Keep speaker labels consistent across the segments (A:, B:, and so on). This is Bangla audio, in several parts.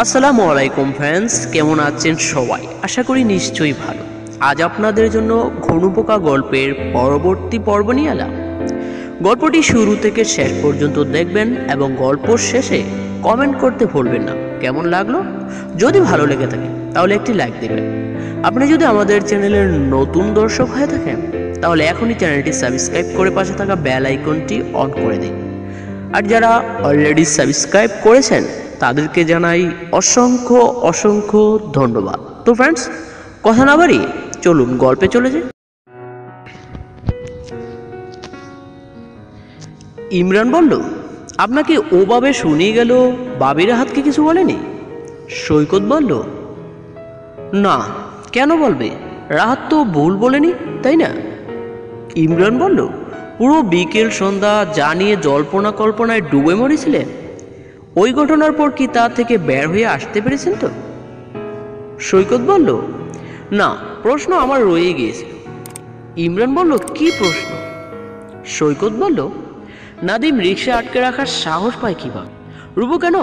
A: আসসালামু আলাইকুম ফ্রেন্ডস, কেমন আছেন সবাই? আশা করি নিশ্চয়ই ভালো। আজ আপনাদের জন্য ঘনুপোকা গল্পের পরবর্তী পর্ব নিয়ে এলাম। গল্পটি শুরু থেকে শেষ পর্যন্ত দেখবেন এবং গল্প শেষে কমেন্ট করতে ভুলবেন না কেমন লাগলো। যদি ভালো লেগে থাকে তাহলে একটি লাইক দেবেন। আপনি যদি আমাদের চ্যানেলের নতুন দর্শক হয়ে থাকেন তাহলে এখনই চ্যানেলটি সাবস্ক্রাইব করে পাশে থাকা বেল আইকনটি অন করে দিন। আর যারা অলরেডি সাবস্ক্রাইব করেছেন তাদেরকে জানাই অসংখ্য অসংখ্য ধন্যবাদ। তো ফ্রেন্ডস, কথা না বাড়িয়ে চলুন গল্পে চলে যাই। ইমরান বলল, আপনাকে ওভাবে শুনিয়ে গেল, বাবির হাতকে কিছু বলেনি? সৈকত বলল, না, কেন বলবে? রাহাত তো ভুল বলেনি, তাই না? ইমরান বলল, পুরো বিকেল সন্ধ্যা জানিয়ে জল্পনা কল্পনায় ডুবে মরেছিলেন। ওই ঘটনার পর কি তা থেকে বের হয়ে আসতে পেরেছেন তো? সৈকত বলল, না, প্রশ্ন আমার রয়ে গিয়েছে। ইমরান বলল, কি প্রশ্ন? সৈকত বলল, নাদিম রিক্সা আটকে রাখার সাহস পায় কিভাবে? রূপু কেন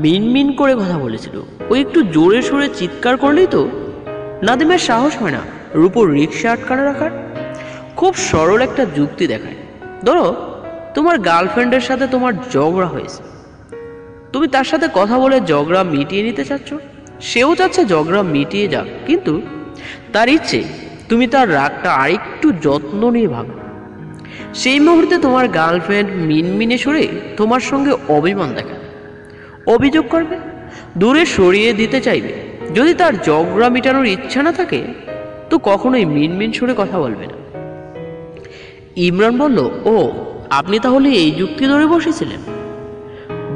A: মিনমিন করে কথা বলেছিল? ও একটু জোরে সোরে চিৎকার করলেই তো নাদিমের সাহস হয় না রূপুর রিক্সা আটকানো রাখার। খুব সরল একটা যুক্তি দেখায়। ধরো, তোমার গার্লফ্রেন্ডের সাথে তোমার ঝগড়া হয়েছে, তুমি তার সাথে কথা বলে ঝগড়া মিটিয়ে নিতে চাচ্ছ। সেও চাচ্ছে ঝগড়া মিটিয়ে যাক, কিন্তু তার ইচ্ছে তুমি তার রাগটা আরেকটু যত্ন নিয়ে ভাবো। সেই মুহূর্তে তোমার গার্লফ্রেন্ড মিনমিনে সরে তোমার সঙ্গে অভিমান দেখাবে, অভিযোগ করবে, দূরে সরিয়ে দিতে চাইবে। যদি তার ঝগড়া মেটানোর ইচ্ছা না থাকে তো কখনোই মিনমিন সরে কথা বলবে না। ইমরান বলল, ও, আপনি তাহলে এই যুক্তি ধরে বসেছিলেন?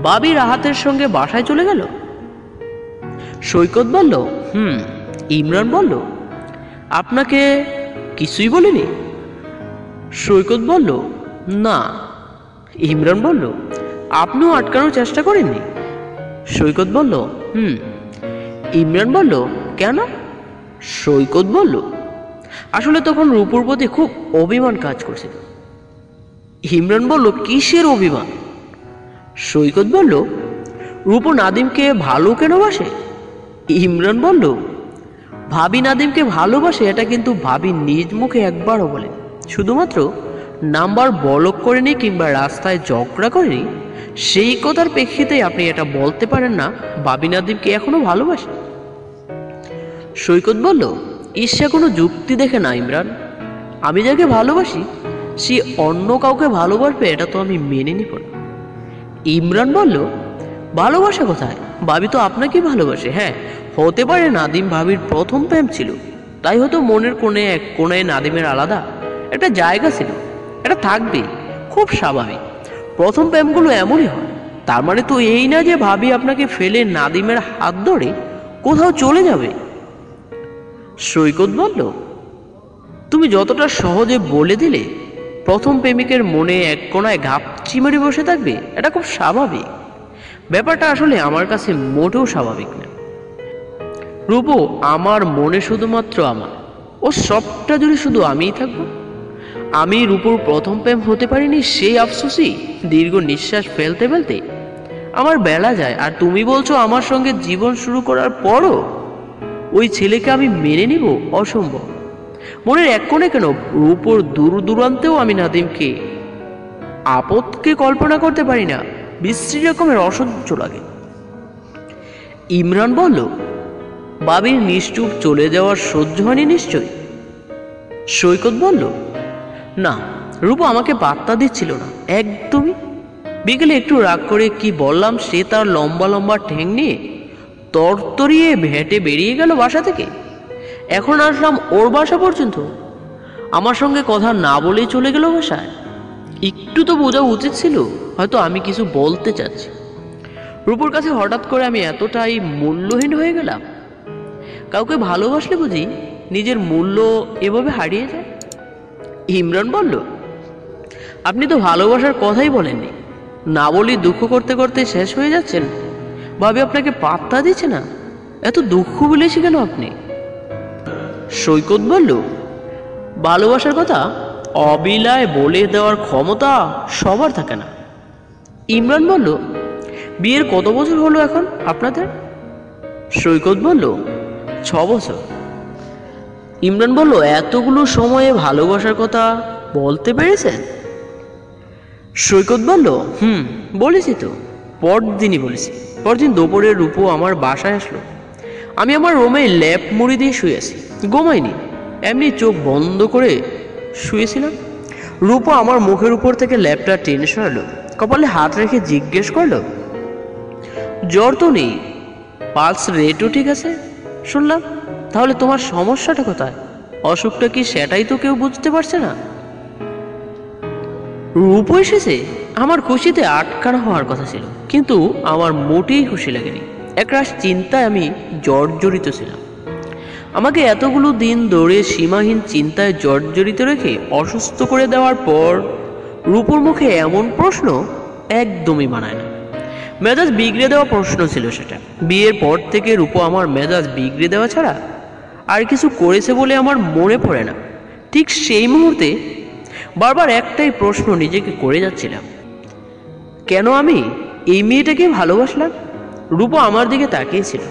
A: বাবি রাহাতের সঙ্গে বাসায় চলে গেল? সৈকত বলল, ইমরান বলল, আপনাকে কিছুই বলিনি? সৈকত বলল, না। ইমরান বলল, আপনিও আটকানোর চেষ্টা করেননি? সৈকত বলল, ইমরান বলল, কেন? সৈকত বলল, আসলে তখন রূপুর প্রতি খুব অভিমান কাজ করছিল। ইমরান বলল, কিসের অভিমান? সৈকত বলল, রূপু নাদিমকে ভালো কেন বাসে? ইমরান বলল, ভাবি নাদিমকে ভালোবাসে এটা কিন্তু ভাবি নিজ মুখে একবারও বলে, শুধুমাত্র নাম্বার ব্লক করেনি কিংবা রাস্তায় ঝগড়া করেনি। সেই কথার প্রেক্ষিতেই আপনি এটা বলতে পারেন না ভাবি নাদিমকে এখনো ভালোবাসে? সৈকত বলল, ঈর্ষা কোনো যুক্তি দেখে না ইমরান। আমি যাকে ভালোবাসি সে অন্য কাউকে ভালোবাসবে এটা তো আমি মেনে নিব না। ইমরান বলল, ভালোবাসা কোথায়? ভাবি তো আপনাকেই ভালোবাসে। হ্যাঁ, হতে পারে নাদিম ভাবির প্রথম প্রেম ছিল, তাই হয়তো মনের এক কোণায় নাদিমের আলাদা একটা জায়গা ছিল। এটা থাকবে, খুব স্বাভাবিক। প্রথম প্রেমগুলো এমনই হয়। তার মানে তো এই না যে ভাবি আপনাকে ফেলে নাদিমের হাত ধরে কোথাও চলে যাবে। সৈকত বলল, তুমি যতটা সহজে বলে দিলে প্রথম প্রেমিকের মনে এক কোণায় ঘাপচি মেরে বসে থাকবে, এটা খুব স্বাভাবিক। ব্যাপারটা আসলে আমার কাছে মোটেও স্বাভাবিক না। রূপু আমার মনে শুধুমাত্র আমার, ও সবটা জুড়ে শুধু আমিই থাকবো। আমি রূপুর প্রথম প্রেম হতে পারিনি, সেই আফসোসই দীর্ঘ নিঃশ্বাস ফেলতে ফেলতে আমার বেলা যায়। আর তুমি বলছো আমার সঙ্গে জীবন শুরু করার পরও ওই ছেলেকে আমি মেনে নিব? অসম্ভব। মনের এক কোণে কেন, রূপর দূর দূরান্তেও আমি নাদিমকে আপদকে কল্পনা করতে পারি না। বিশ্রী রকমের অসহ্য লাগে। ইমরান বলল, বাবির নিশ্চুপ চলে যাওয়ার সহ্য হয়নি নিশ্চয়? সৈকত বলল, না, রূপু আমাকে পাত্তা দিচ্ছিল না একদমই। বিকেলে একটু রাগ করে কি বললাম সে তার লম্বা লম্বা ঠ্যাং নিয়ে তরতরিয়ে ভেটে বেরিয়ে গেল বাসা থেকে। এখন আসলাম ওর বাসা পর্যন্ত, আমার সঙ্গে কথা না বলেই চলে গেল বাসায়। একটু তো বোঝা উচিত ছিল হয়তো আমি কিছু বলতে চাচ্ছি। রূপুর কাছে হঠাৎ করে আমি এতটাই মূল্যহীন হয়ে গেলাম? কাউকে ভালোবাসলে বুঝি নিজের মূল্য এভাবে হারিয়ে যায়? ইমরান বলল, আপনি তো ভালোবাসার কথাই বলেননি। না বলি দুঃখ করতে করতে শেষ হয়ে যাচ্ছেন। ভাবি আপনাকে পাত্তা দিচ্ছে না, এত দুঃখ বলেছি কেন আপনি? সৈকত বলল, ভালোবাসার কথা অবিলায় বলে দেওয়ার ক্ষমতা সবার থাকে না। ইমরান বলল, বিয়ের কত বছর হলো এখন আপনাদের? সৈকত বলল, 6 বছর। ইমরান বলল, এতগুলো সময়ে ভালোবাসার কথা বলতে পেরেছেন? সৈকত বলল, বলেছি তো, পরদিনই বলেছি। পরদিন দুপুরে রূপো আমার বাসায় আসলো। আমি আমার রুমে ল্যাপ মুড়ি দিয়ে শুয়ে আছি, ঘুমাইনি, এমনি চোখ বন্ধ করে শুয়েছিলাম। রূপো আমার মুখের উপর থেকে ল্যাপটা টেনে সরালো, কপালে হাত রেখে জিজ্ঞেস করলো, জ্বর তো নেই, পালস রেটও ঠিক আছে শুনলাম, তাহলে তোমার সমস্যাটা কোথায়? অসুখটা কি সেটাই তো কেউ বুঝতে পারছে না। রূপো এসেছে, আমার খুশিতে আটকানা হওয়ার কথা ছিল, কিন্তু আমার মোটেই খুশি লাগেনি। একরাশ চিন্তায় আমি জর্জরিত ছিলাম। আমাকে এতগুলো দিন ধরে সীমাহীন চিন্তায় জর্জরিত রেখে অসুস্থ করে দেওয়ার পর রূপোর মুখে এমন প্রশ্ন একদমই মানায় না। মেজাজ বিগড়ে দেওয়া প্রশ্ন ছিল সেটা। বিয়ের পর থেকে রূপো আমার মেজাজ বিগড়ে দেওয়া ছাড়া আর কিছু করেছে বলে আমার মনে পড়ে না। ঠিক সেই মুহূর্তে বারবার একটাই প্রশ্ন নিজেকে করে যাচ্ছিলাম, কেন আমি এই মেয়েটাকে ভালোবাসলাম? রূপো আমার দিকে তাকিয়েছিল,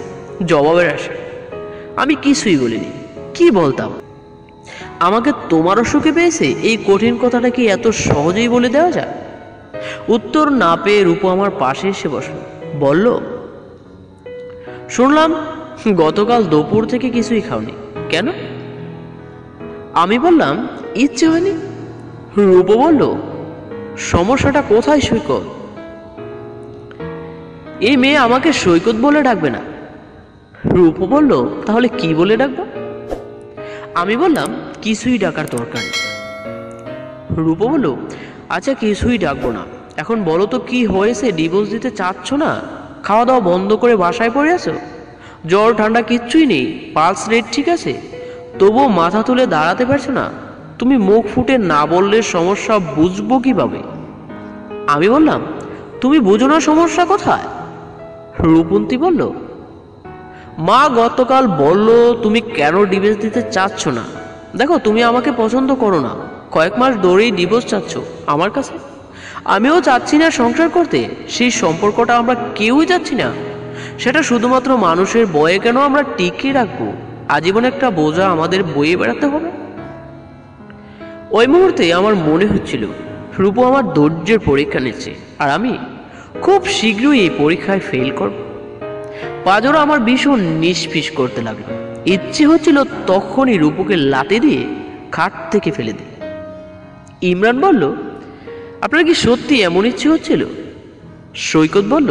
A: জবাবের আশা। আমি কিছুই বলিনি। কি বলতাম? আমাকে তোমার অসুখে পেয়েছে, এই কঠিন কথাটা কি এত সহজেই বলে দেওয়া যায়? উত্তর না পেয়ে রূপো আমার পাশে এসে বসল, বলল, শুনলাম গতকাল দুপুর থেকে কিছুই খাওনি, কেন? আমি বললাম, ইচ্ছে হয়নি। রূপো বলল, সমস্যাটা কোথায় সৈকত? এই মেয়ে আমাকে সৈকত বলে ডাকবে না। রূপো বলল, তাহলে কি বলে ডাকবো? আমি বললাম, কিছুই ডাকার দরকার নেই। রূপো বলল, আচ্ছা কিছুই ডাকবো না, এখন বলো তো কি হয়েছে? ডিভোর্স দিতে চাচ্ছ না? খাওয়া দাওয়া বন্ধ করে বাসায় পড়ে আছো, জ্বর ঠান্ডা কিচ্ছুই নেই, পালস রেট ঠিক আছে, তবুও মাথা তুলে দাঁড়াতে পারছো না। তুমি মুখ ফুটে না বললে সমস্যা বুঝবো কিভাবে? আমি বললাম, তুমি বুঝো না সমস্যা কোথায়? রূপন্তী বলল, মা গতকাল বলল তুমি কেন ডিভোর্স দিতে চাচ্ছ না। দেখো, তুমি আমাকে পছন্দ করো না, কয়েক মাস ধরেই ডিভোর্স চাচ্ছ আমার কাছে। আমিও চাচ্ছি না সংসার করতে, সেই সম্পর্কটা আমরা কেউই চাচ্ছি না। সেটা শুধুমাত্র মানুষের বয়ে কেন আমরা টিকিয়ে রাখবো? আজীবন একটা বোঝা আমাদের বয়ে বেড়াতে হবে? ওই মুহূর্তে আমার মনে হচ্ছিল রূপো আমার ধৈর্যের পরীক্ষা নিচ্ছে, আর আমি খুব শীঘ্রই এই পরীক্ষায় ফেল করব। পাজরা আমার ভীষণ নিষ্পিস করতে লাগলো। ইচ্ছে হচ্ছিল তখনই রূপোকে লাথি দিয়ে খাট থেকে ফেলে দিই। ইমরান বলল, আপনার কি সত্যি এমন ইচ্ছে হচ্ছিল? সৈকত বলল,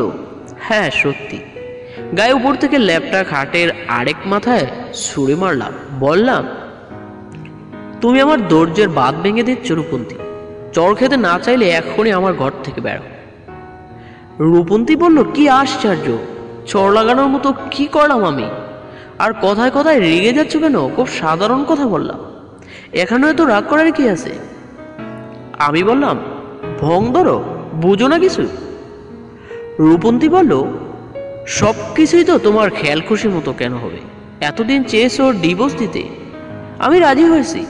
A: হ্যাঁ সত্যি। গায়ে উপর থেকে ল্যাপটা খাটের আরেক মাথায় ছুঁড়ে মারলাম, বললাম, তুমি আমার ধৈর্যের বাঁধ ভেঙে দিচ্ছ রূপন্তী। চর খেতে না চাইলে এখনই আমার ঘর থেকে বেরো। রূপন্তী বলল, কি আশ্চর্য, চর লাগানোর মতো কি করলাম আমি? আর কথায় কথায় রেগে যাচ্ছ কেন? খুব সাধারণ কথা বললাম, এখানেও তো রাগ করার কি আছে? আমি বললাম, ভং ধরো, বুঝো না কিছু? রূপন্তী বলল, সব কিছুই তো তোমার খেয়াল খুশি মতো কেন হবে? এতদিন চেয়েছো ডিভোর্স দিতে, আমি রাজি হয়েছি।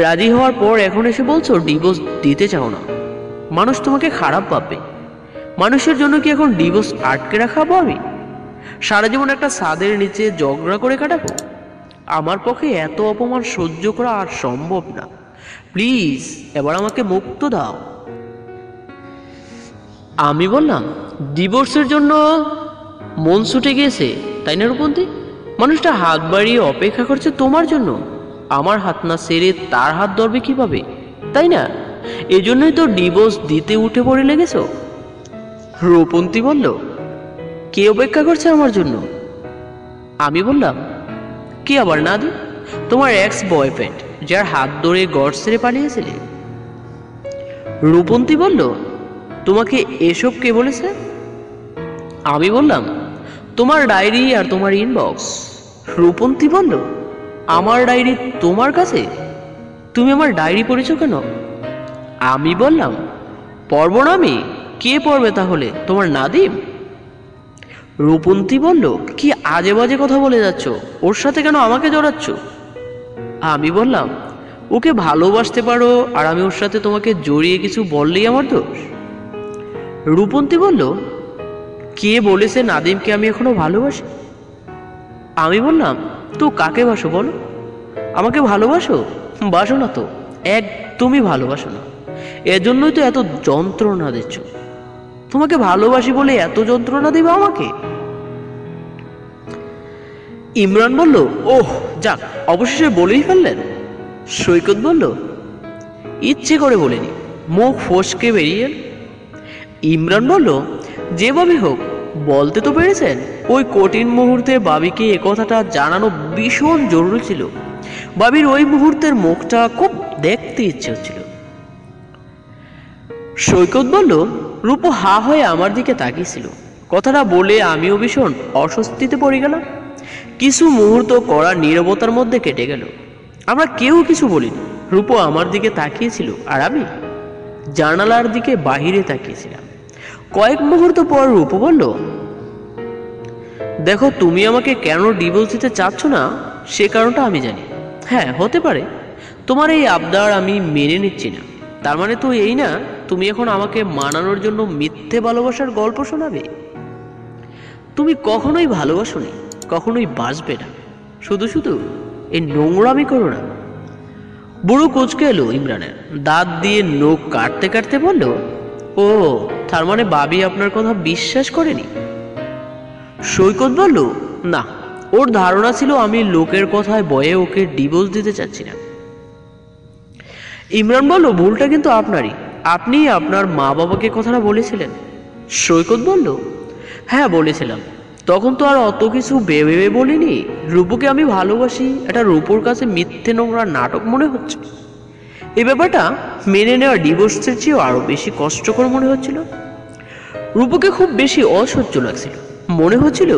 A: রাজি হওয়ার পর এখন এসে বলছো ডিভোর্স দিতে চাও না। মানুষ তোমাকে খারাপ ভাববে। মানুষের জন্য কি এখন ডিভোর্স আটকে রাখাবো আমি? সারা জীবন একটা ছাদের নিচে ঝগড়া করে কাটাবো? আমার পক্ষে এত অপমান সহ্য করা আর সম্ভব না। প্লিজ এবার আমাকে মুক্ত দাও। আমি বললাম, ডিভোর্সের জন্য মন ছুটে গিয়েছে তাই না রূপন্তী? মানুষটা হাত বাড়িয়ে অপেক্ষা করছে তোমার জন্য। আমার হাত না ছেড়ে তার হাত ধরবে কিভাবে, তাই না? এজন্যই তো ডিভোর্স দিতে উঠে পড়ে লেগেছ। রূপন্তী বলল, কে অপেক্ষা করছে আমার জন্য? আমি বললাম, কি আবার না দি, তোমার এক্স বয়ফ্রেন্ড, যার হাত ধরে ঘর ছেড়ে পালিয়েছিলে। রূপন্তী বলল, তোমাকে এসব কে বলেছে? আমি বললাম, তোমার ডায়েরি আর তোমার ইনবক্স। রূপন্তী বলল, আমার ডায়েরি তোমার কাছে? তুমি আমার ডায়েরি পড়েছো কেন? আমি বললাম, পড়ব না আমি? কে পড়বে তাহলে, তোমার নাদিম? রূপন্তী বলল, কি আজে বাজে কথা বলে যাচ্ছ, ওর সাথে কেন আমাকে জড়াচ্ছ? আমি বললাম, ওকে ভালোবাসতে পারো আর আমি ওর সাথে তোমাকে জড়িয়ে কিছু বললেই আমার দোষ? রূপন্তী বলল, কে বলেছে নাদিমকে আমি এখনো ভালোবাসি? আমি বললাম, তো কাকে বাসো বলো? আমাকে ভালোবাসো? বাসো না তো, একদমই ভালোবাসো না। এজন্যই তো এত যন্ত্রণা দিচ্ছ। তোমাকে ভালোবাসি বলে এত যন্ত্রণা দিবে আমাকে? ইমরান বলল, ওহ যাক, অবশেষে বলেই ফেললেন। সৈকত বলল, ইচ্ছে করে বলিনি, মুখ ফসকে বেরিয়ে এল। ইমরান বলল, যেভাবে হোক বলতে তো পেরেছেন। ওই কঠিন মুহূর্তে বাবিকে এ কথাটা জানানো ভীষণ জরুরি ছিল। বাবির ওই মুহূর্তের মুখটা খুব দেখতে ইচ্ছে হচ্ছিল। সৈকত বলল, রূপু হা হয়ে আমার দিকে তাকিয়েছিল। কথাটা বলে আমিও ভীষণ অস্বস্তিতে পড়ে গেলাম। কিছু মুহূর্ত কড়া নীরবতার মধ্যে কেটে গেল। আমরা কেউ কিছু বলিনি। রূপু আমার দিকে তাকিয়েছিল আর আমি জানালার দিকে বাহিরে তাকিয়েছিলাম। কয়েক মুহূর্ত পর রূপু বলল, দেখো, তুমি আমাকে কেন ডিভোর্স দিতে চাচ্ছ না সে কারণটা আমি জানি। হ্যাঁ, হতে পারে তোমার এই আবদার আমি মেনে নিচ্ছি না। তার মানে তো এই না তুমি এখন আমাকে মানানোর জন্য মিথ্যে ভালোবাসার গল্প শোনাবে। তুমি কখনোই ভালোবাসোনি, কখনোই বাসবে না। শুধু শুধু এই নোংরামি করো না। বুড়ো কুচকে এলো ইমরানের। দাঁত দিয়ে নখ কাটতে কাটতে বলল, ও তার মানে বাবি আপনার কথা বিশ্বাস করেনি? সৈকত বলল, না, ওর ধারণা ছিল আমি লোকের কথায় বয়ে ওকে ডিভোর্স দিতে চাচ্ছি না। ইমরান বলল, ভুলটা কিন্তু আপনারই। আপনি আপনার মা বাবাকে কথাটা বলেছিলেন। সৈকত বলল, হ্যাঁ বলেছিলাম। তখন তো আর অত কিছু ভেবে বলিনি। রূপুকে আমি ভালোবাসি এটা রূপুর কাছে মিথ্যে নোংরা নাটক মনে হচ্ছে। এই ব্যাপারটা মেনে নেওয়া ডিভোর্সের চেয়েও আরো বেশি কষ্টকর মনে হচ্ছিল। রূপুকে খুব বেশি অসহ্য লাগছিল। মনে হচ্ছিল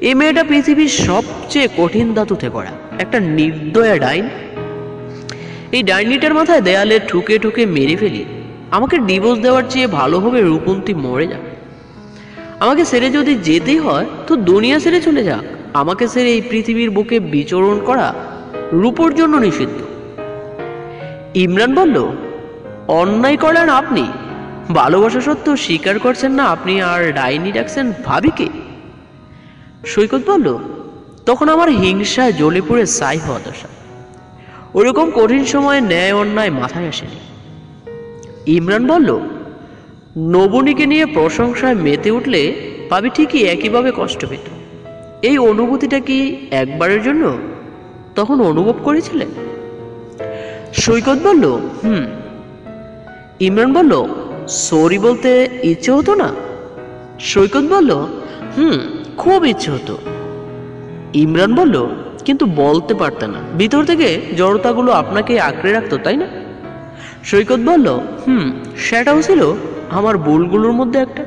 A: এই মেয়েটা পৃথিবীর সবচেয়ে কঠিন ধাতুতে গড়া একটা নির্দয়া ডাইন। এই ডাইনিটার মাথায় দেয়ালে ঠুকে ঠুকে মেরে ফেলি। আমাকে ডিভোর্স দেওয়ার চেয়ে ভালো হবে রূপন্তী মরে যাক। আমাকে ছেড়ে যদি যেতেই হয় তো দুনিয়া ছেড়ে চলে যাক। আমাকে ছেড়ে এই পৃথিবীর বুকে বিচরণ করা রূপর জন্য নিষিদ্ধ। ইমরান বলল, অন্যায় করলেন আপনি। ভালোবাসা সত্ত্বেও স্বীকার করছেন না আপনি আর ডাইনি ডাকছেন ভাবিকে। সৈকত বলল, তখন আমার হিংসায় জ্বলে পুড়ে ছাই হওয়া দশা। ওরকম কঠিন সময়ে ন্যায় অন্যায় মাথায় আসেনি। ইমরান বলল, নবনীকে নিয়ে প্রশংসায় মেতে উঠলে ভাবি ঠিকই একইভাবে কষ্ট পেত। এই অনুভূতিটা কি একবারের জন্য তখন অনুভব করেছিলেন? সৈকত বলল, ইমরান বলল, সরি বলতে ইচ্ছে হতো না? সৈকত বলল, খুব ইচ্ছে হতো। ইমরান বলল, কিন্তু বলতে পারতে না। ভিতর থেকে জড়তাগুলো আপনাকে আঁকড়ে রাখতো, তাই না? সৈকত বলল, সেটাও ছিল আমার ভুলগুলোর মধ্যে একটা।